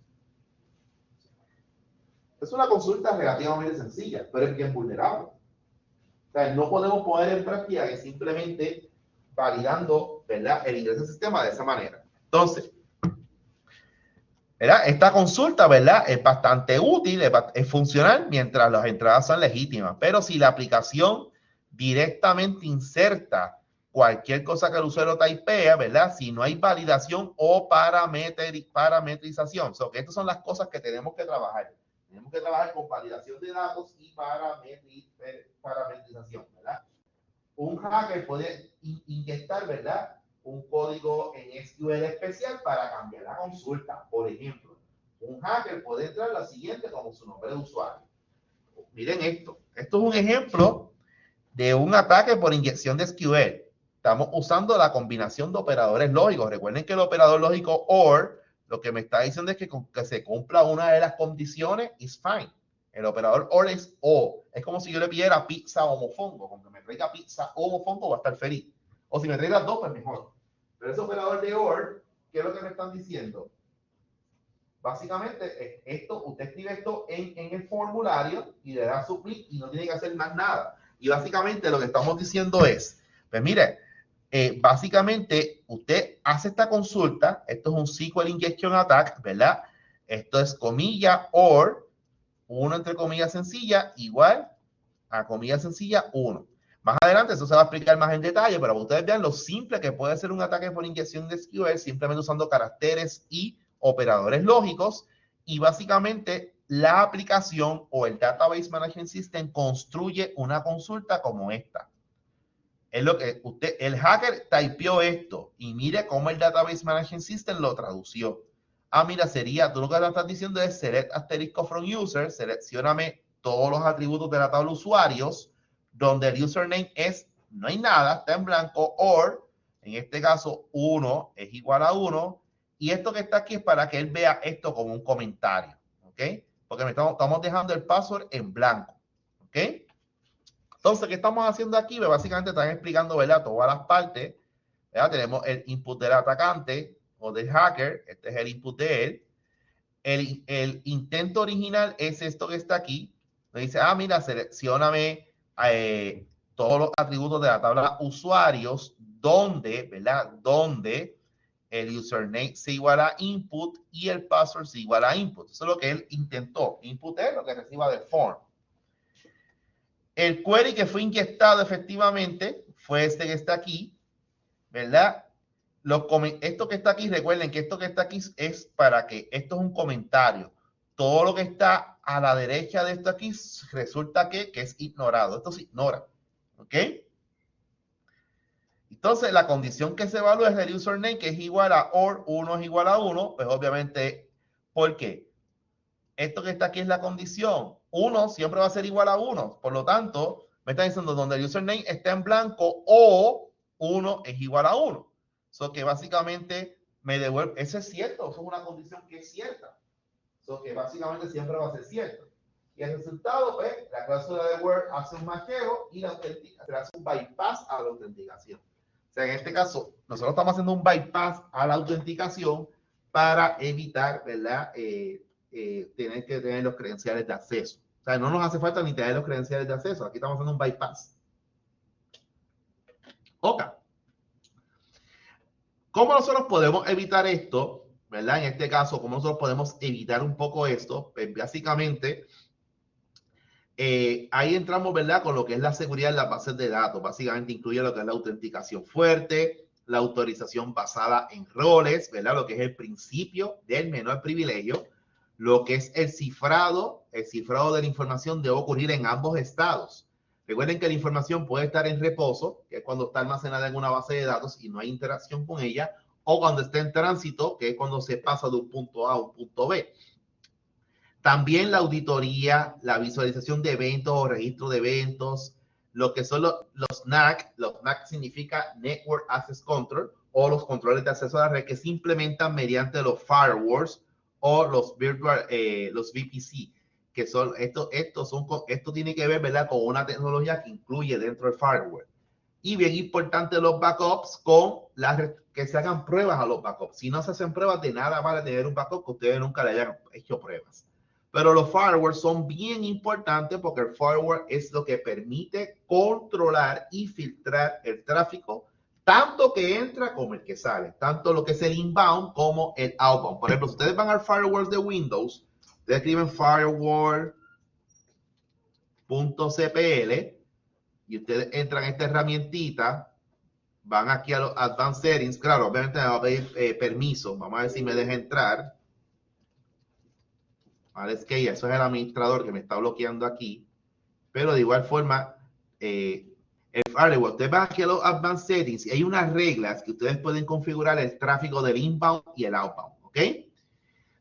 Es una consulta relativamente sencilla, pero es bien vulnerable. O sea, no podemos poner en práctica que simplemente validando, ¿verdad?, el ingreso al sistema de esa manera. Entonces, ¿verdad? Esta consulta, ¿verdad?, es bastante útil, es funcional mientras las entradas son legítimas, pero si la aplicación directamente inserta cualquier cosa que el usuario typea, ¿verdad?, si no hay validación o parametrización, que estas son las cosas que tenemos que trabajar. Tenemos que trabajar con validación de datos y parametrización, ¿verdad? Un hacker puede inyectar, ¿verdad?, un código en SQL especial para cambiar la consulta. Por ejemplo, un hacker puede entrar la siguiente como su nombre de usuario. Miren esto. Esto es un ejemplo de un ataque por inyección de SQL. estamos usando la combinación de operadores lógicos. Recuerden que el operador lógico OR, lo que me está diciendo es que con que se cumpla una de las condiciones, is fine. El operador OR es O. Es como si yo le pidiera pizza o mofongo. Con que me traiga pizza o mofongo va a estar feliz. O si me traiga dos, pues mejor. Pero ese operador de OR, ¿qué es lo que me están diciendo? Básicamente, esto, usted escribe esto en el formulario y le da submit y no tiene que hacer más nada. Y básicamente lo que estamos diciendo es, pues mire, básicamente usted hace esta consulta, esto es un SQL Injection Attack, ¿verdad? Esto es comilla or, uno entre comillas sencilla, igual a comilla sencilla 1. Más adelante eso se va a explicar más en detalle, pero para que ustedes vean lo simple que puede ser un ataque por inyección de SQL simplemente usando caracteres y operadores lógicos, y básicamente la aplicación o el Database Management System construye una consulta como esta. Es lo que el hacker typeó esto y mire cómo el Database Management System lo tradució. Ah, mira, sería, tú lo que le estás diciendo es select asterisco from user, seleccioname todos los atributos de la tabla usuarios, donde el username no hay nada, está en blanco, or, en este caso, 1 es igual a 1, y esto que está aquí es para que él vea esto como un comentario, ¿ok? Porque estamos dejando el password en blanco, ¿ok? Entonces, ¿qué estamos haciendo aquí? Pues básicamente están explicando, ¿verdad? Todas las partes, ¿verdad? Tenemos el input del atacante o del hacker, este es el input de él. El intento original es esto que está aquí. Me dice, ah, mira, seleccioname todos los atributos de la tabla usuarios donde, ¿verdad? Donde el username se iguala a input y el password se iguala a input. Eso es lo que él intentó. Input es lo que reciba del form. El query que fue inyectado efectivamente fue este que está aquí, ¿verdad? Esto que está aquí, recuerden que esto que está aquí es para que esto es un comentario. Todo lo que está a la derecha de esto aquí resulta que es ignorado. Esto se ignora. ¿Ok? Entonces, la condición que se evalúa es el username, que es igual a or 1 es igual a 1. Pues obviamente, ¿por qué? Esto que está aquí es la condición. 1 siempre va a ser igual a 1. Por lo tanto, me está diciendo donde el username está en blanco o 1 es igual a 1. So que básicamente me devuelve, eso es cierto, eso es una condición que es cierta. So que básicamente siempre va a ser cierto. Y el resultado, pues, la cláusula de Word hace un macheo y la autenticación hace un bypass a la autenticación. O sea, en este caso, nosotros estamos haciendo un bypass a la autenticación para evitar, ¿verdad? Tener que tener los credenciales de acceso. O sea, no nos hace falta ni tener los credenciales de acceso. Aquí estamos haciendo un bypass. Ok. ¿Cómo nosotros podemos evitar esto? ¿Verdad? En este caso, ¿cómo nosotros podemos evitar un poco esto? Pues básicamente, ahí entramos, ¿verdad? Con lo que es la seguridad en las bases de datos. Básicamente incluye lo que es la autenticación fuerte, la autorización basada en roles, ¿verdad? Lo que es el principio del menor privilegio, lo que es el cifrado de la información debe ocurrir en ambos estados. Recuerden que la información puede estar en reposo, que es cuando está almacenada en una base de datos y no hay interacción con ella, o cuando está en tránsito, que es cuando se pasa de un punto A a un punto B. También la auditoría, la visualización de eventos o registro de eventos, lo que son los NAC. Los NAC significa Network Access Control, o los controles de acceso a la red que se implementan mediante los firewalls o los virtual, los VPC, que son esto tiene que ver, ¿verdad?, con una tecnología que incluye dentro del firewall. Y bien importante los backups, que se hagan pruebas a los backups. Si no se hacen pruebas, de nada vale tener un backup que ustedes nunca le hayan hecho pruebas. Pero los firewalls son bien importantes porque el firewall es lo que permite controlar y filtrar el tráfico, tanto que entra como el que sale, tanto lo que es el inbound como el outbound. Por ejemplo, si ustedes van al firewall de Windows, ustedes escriben firewall.cpl y ustedes entran a esta herramientita, van aquí a los Advanced Settings. Claro, obviamente me va a pedir permiso. Vamos a ver si me deja entrar. Vale, es que eso es el administrador que me está bloqueando aquí. Pero de igual forma, el firewall, ustedes van aquí a los Advanced Settings y hay unas reglas que ustedes pueden configurar el tráfico del inbound y el outbound, ¿ok?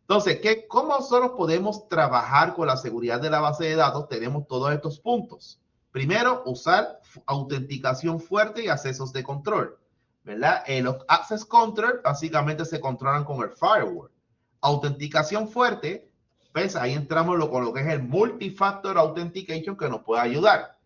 Entonces, ¿cómo nosotros podemos trabajar con la seguridad de la base de datos? Tenemos todos estos puntos. Primero, usar autenticación fuerte y accesos de control, ¿verdad? Los access control básicamente se controlan con el firewall. Autenticación fuerte, pues ahí entramos con lo que es el multifactor authentication que nos puede ayudar.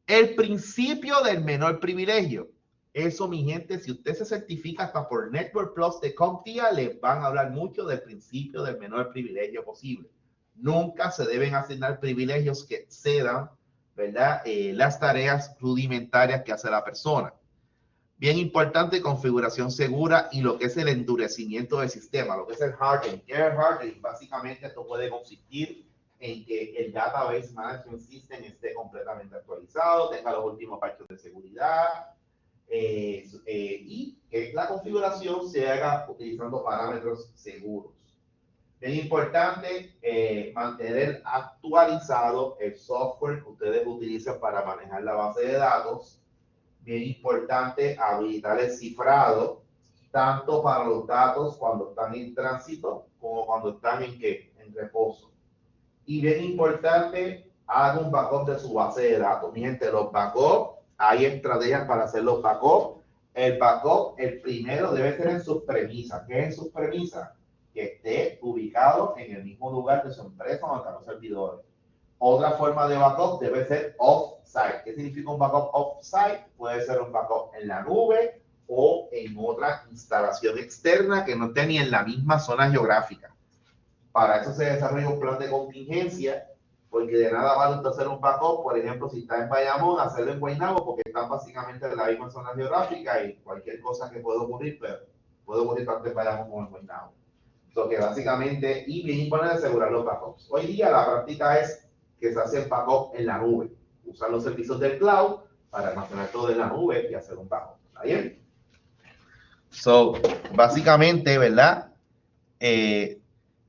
El principio del menor privilegio. Eso, mi gente, si usted se certifica hasta por Network Plus de CompTIA, les van a hablar mucho del principio del menor privilegio posible. Nunca se deben asignar privilegios que excedan, ¿verdad? Las tareas rudimentarias que hace la persona. Bien importante, configuración segura y lo que es el endurecimiento del sistema, lo que es el hardening. ¿Qué es el hardening? Básicamente esto puede consistir en que el Database Management System esté completamente actualizado, tenga los últimos patches de seguridad y que la configuración se haga utilizando parámetros seguros. Bien importante, mantener actualizado el software que ustedes utilizan para manejar la base de datos. Bien importante, habilitar el cifrado, tanto para los datos cuando están en tránsito como cuando están en reposo. Y bien importante, haga un backup de su base de datos. Mi gente, los backups, hay estrategias para hacer los backups. El backup, el primero, debe ser en sus premisas. ¿Qué es en sus premisas? Que esté ubicado en el mismo lugar de su empresa donde están los servidores. Otra forma de backup debe ser off-site. ¿Qué significa un backup off-site? Puede ser un backup en la nube o en otra instalación externa que no esté ni en la misma zona geográfica. Para eso se desarrolla un plan de contingencia, porque de nada vale hacer un backup, por ejemplo, si está en Bayamón, hacerlo en Guaynabo, porque están básicamente en la misma zona geográfica y cualquier cosa que pueda ocurrir, pero puede ocurrir tanto en Bayamón como en Guaynabo. Entonces, que básicamente, y bien importante asegurar los backups. Hoy día la práctica es que se hace el backup en la nube. Usar los servicios del cloud para almacenar todo en la nube y hacer un backup. ¿Está bien? So, básicamente, ¿verdad?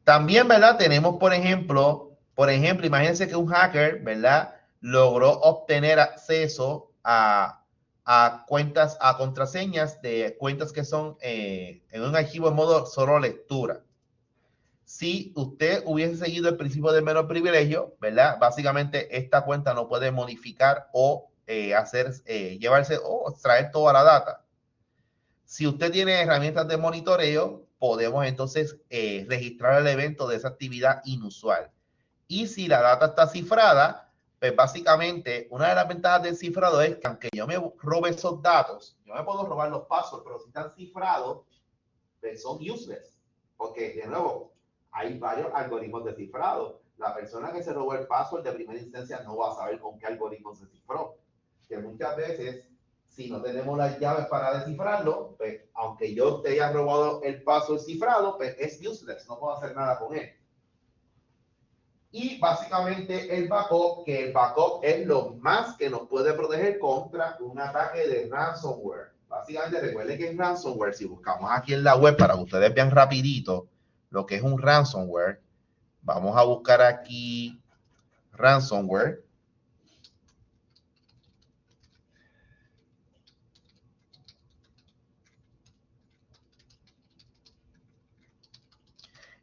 También, ¿verdad? Tenemos, por ejemplo, imagínense que un hacker, ¿verdad? Logró obtener acceso a cuentas, a contraseñas de cuentas que son en un archivo en modo solo lectura. Si usted hubiese seguido el principio del menor privilegio, ¿verdad? Básicamente esta cuenta no puede modificar o llevarse o extraer toda la data. Si usted tiene herramientas de monitoreo, podemos entonces registrar el evento de esa actividad inusual. Y si la data está cifrada, pues básicamente una de las ventajas del cifrado es que aunque yo me robe esos datos, yo me puedo robar los passwords, pero si están cifrados, pues son useless. Porque, de nuevo, hay varios algoritmos de cifrado. La persona que se robó el password de primera instancia no va a saber con qué algoritmo se cifró. Que muchas veces, si no tenemos las llaves para descifrarlo, pues aunque yo te haya robado el password cifrado, pues es useless, no puedo hacer nada con él. Y básicamente el backup, que el backup es lo más que nos puede proteger contra un ataque de ransomware. Básicamente recuerden que el ransomware, si buscamos aquí en la web para que ustedes vean rapidito lo que es un ransomware, vamos a buscar aquí ransomware.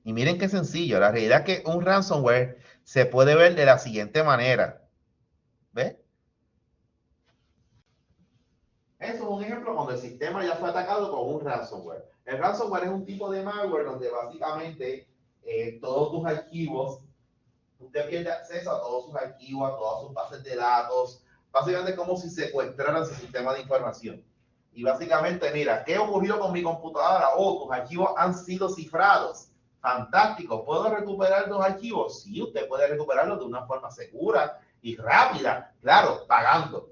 Y miren qué sencillo, la realidad es que un ransomware se puede ver de la siguiente manera. ¿Ves? Eso es un ejemplo cuando el sistema ya fue atacado con un ransomware. El ransomware es un tipo de malware donde básicamente todos tus archivos, usted pierde acceso a todos sus archivos, a todas sus bases de datos, básicamente es como si secuestraran su sistema de información. Y básicamente, mira, ¿qué ocurrió con mi computadora? Oh, tus archivos han sido cifrados. Fantástico. ¿Puedo recuperar los archivos? Sí, usted puede recuperarlos de una forma segura y rápida. Claro, pagando.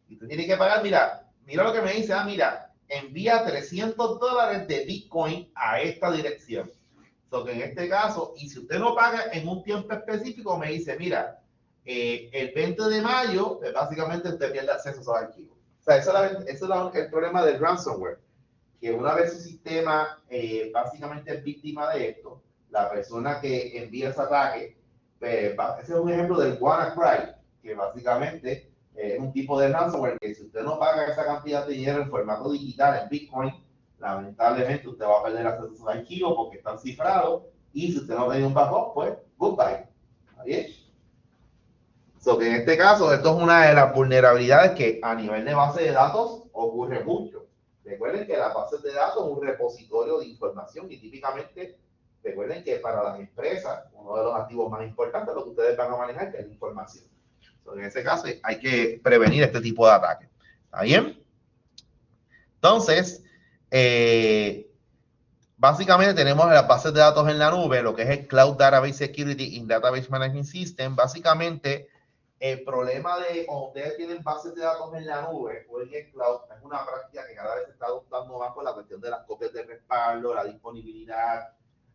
Y usted tiene que pagar, mira lo que me dice, mira, envía $300 de Bitcoin a esta dirección. So que en este caso, y si usted no paga en un tiempo específico, me dice, mira, el 20 de mayo, pues básicamente usted pierde acceso a esos archivos. O sea, eso es el problema del ransomware, que una vez su sistema básicamente es víctima de esto, la persona que envía ese ataque, pues, ese es un ejemplo del WannaCry, que básicamente es un tipo de ransomware que si usted no paga esa cantidad de dinero en formato digital, en Bitcoin, lamentablemente usted va a perder acceso a sus archivos porque están cifrados y si usted no tiene un backup, pues goodbye. ¿Está bien? So que en este caso, esto es una de las vulnerabilidades que a nivel de base de datos ocurre mucho. Recuerden que la base de datos es un repositorio de información y típicamente, recuerden que para las empresas, uno de los activos más importantes es lo que ustedes van a manejar, que es la información. So, en ese caso, hay que prevenir este tipo de ataques. ¿Está bien? Entonces, básicamente tenemos las bases de datos en la nube, lo que es el Cloud Database Security in Database Management System. Básicamente, el problema de cuando ustedes tienen bases de datos en la nube o en el cloud es una práctica que cada vez se está adoptando más por la cuestión de las copias de respaldo, la disponibilidad,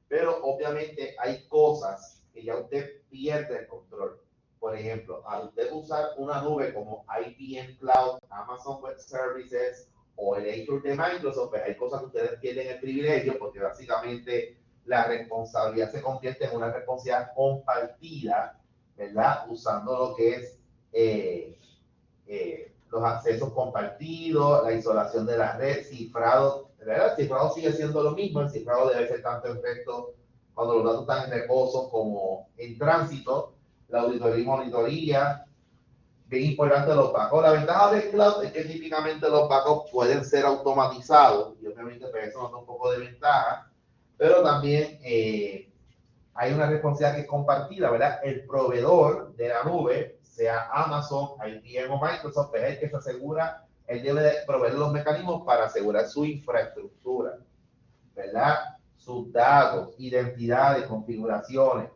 pero obviamente hay cosas que ya usted pierde el control. Por ejemplo, al usted usar una nube como IBM Cloud, Amazon Web Services o el Azure de Microsoft, pues hay cosas que ustedes pierden el privilegio porque básicamente la responsabilidad se convierte en una responsabilidad compartida, ¿verdad? Usando lo que es los accesos compartidos, la isolación de la red, cifrado, ¿verdad? El cifrado sigue siendo lo mismo, el cifrado debe ser tanto en efecto cuando los datos están en reposo como en tránsito, la auditoría y monitoría, bien importante los backups. La ventaja del cloud es que típicamente los backups pueden ser automatizados y obviamente pues eso nos da un poco de ventaja, pero también hay una responsabilidad que es compartida, ¿verdad? El proveedor de la nube, sea Amazon, IBM o Microsoft, es el que se asegura, él debe de proveer los mecanismos para asegurar su infraestructura, ¿verdad? Sus datos, identidades, configuraciones,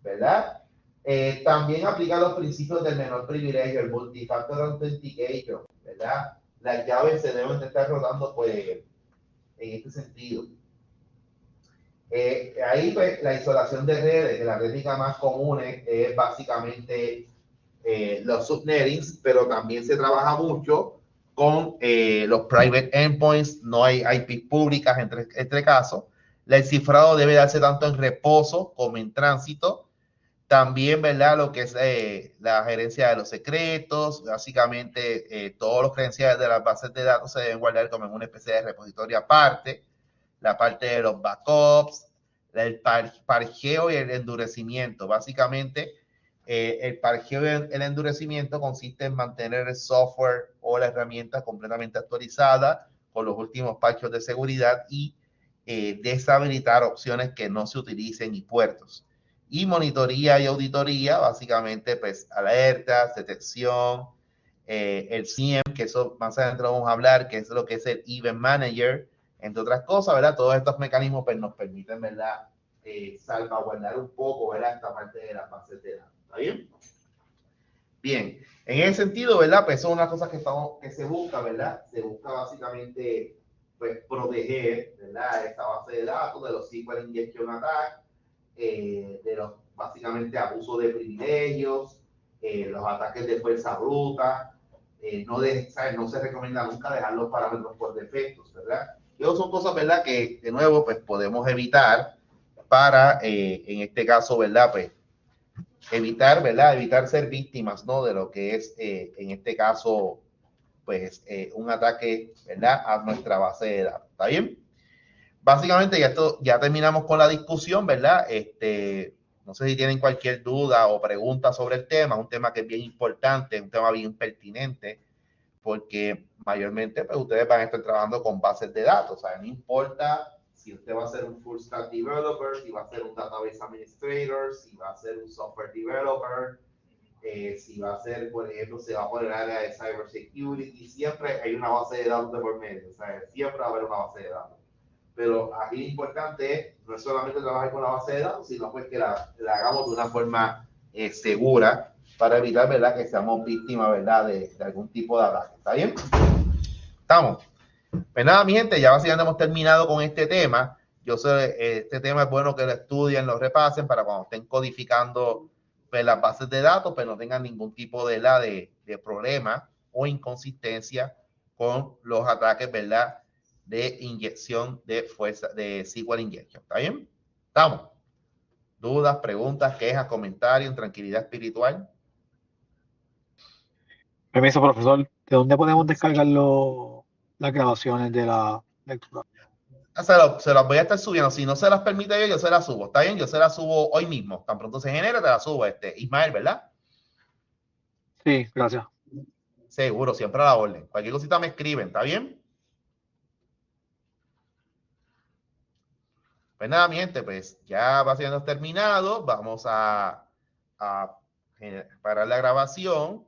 ¿verdad? También aplica los principios del menor privilegio, el multifactor authentication, ¿verdad? Las llaves se deben de estar rotando, pues, en este sentido. Ahí pues, la isolación de redes, que la técnica más común es básicamente los subnettings, pero también se trabaja mucho con los private endpoints, no hay IPs públicas entre casos. El cifrado debe darse tanto en reposo como en tránsito. También, ¿verdad? Lo que es la gerencia de los secretos, básicamente todos los credenciales de las bases de datos se deben guardar como en una especie de repositorio aparte. La parte de los backups, el parjeo y el endurecimiento. Básicamente, el parjeo y el endurecimiento consiste en mantener el software o la herramienta completamente actualizada con los últimos parches de seguridad y deshabilitar opciones que no se utilicen y puertos. Y monitoría y auditoría, básicamente, pues alertas, detección, el CIEM, que eso más adelante vamos a hablar, que es lo que es el Event Manager, entre otras cosas, ¿verdad? Todos estos mecanismos pues, nos permiten, ¿verdad? Salvaguardar un poco, ¿verdad? Esta parte de las bases de datos. ¿Está bien? Bien, en ese sentido, ¿verdad? Pues son unas cosas que se busca, ¿verdad? Se busca básicamente, pues, proteger, ¿verdad? Esta base de datos de los SQL Injection Attack, de los, básicamente, abuso de privilegios, los ataques de fuerza bruta, ¿sabes? No se recomienda nunca dejar los parámetros por defectos, ¿verdad? Y son cosas, ¿verdad? Que, de nuevo, pues, podemos evitar para, en este caso, ¿verdad? Pues, evitar, ¿verdad? Evitar ser víctimas, ¿no? De lo que es, en este caso, pues, un ataque, ¿verdad? A nuestra base de datos. ¿Está bien? Básicamente ya terminamos con la discusión, ¿verdad? No sé si tienen cualquier duda o pregunta sobre el tema, un tema que es bien importante, un tema bien pertinente, porque mayormente pues, ustedes van a estar trabajando con bases de datos, o sea, no importa si usted va a ser un full stack developer, si va a ser un database administrator, si va a ser un software developer, si va a ser, por ejemplo, se va por el área de cybersecurity, siempre hay una base de datos de por medio, o sea, siempre va a haber una base de datos. Pero aquí lo importante es no es solamente trabajar con la base de datos, sino pues que la hagamos de una forma segura para evitar, ¿verdad? Que seamos víctimas, ¿verdad? De algún tipo de ataque. ¿Está bien? ¿Estamos? Pues nada, mi gente, ya básicamente hemos terminado con este tema. Yo sé, este tema es bueno que lo estudien, lo repasen para cuando estén codificando pues, las bases de datos, pues no tengan ningún tipo de problema o inconsistencia con los ataques, ¿verdad? De inyección de fuerza, de SQL Injection. ¿Está bien? ¿Estamos? ¿Dudas, preguntas, quejas, comentarios, tranquilidad espiritual? Permiso, profesor. ¿De dónde podemos descargar las grabaciones de la lectura? Se las voy a estar subiendo. Si no se las permite yo se las subo. ¿Está bien? Yo se las subo hoy mismo. Tan pronto se genera, te las subo. Ismael, ¿verdad? Sí, gracias. Seguro, siempre a la orden. Cualquier cosita me escriben, ¿está bien? Pues nada, mi gente, pues ya va siendo terminado. Vamos a parar la grabación.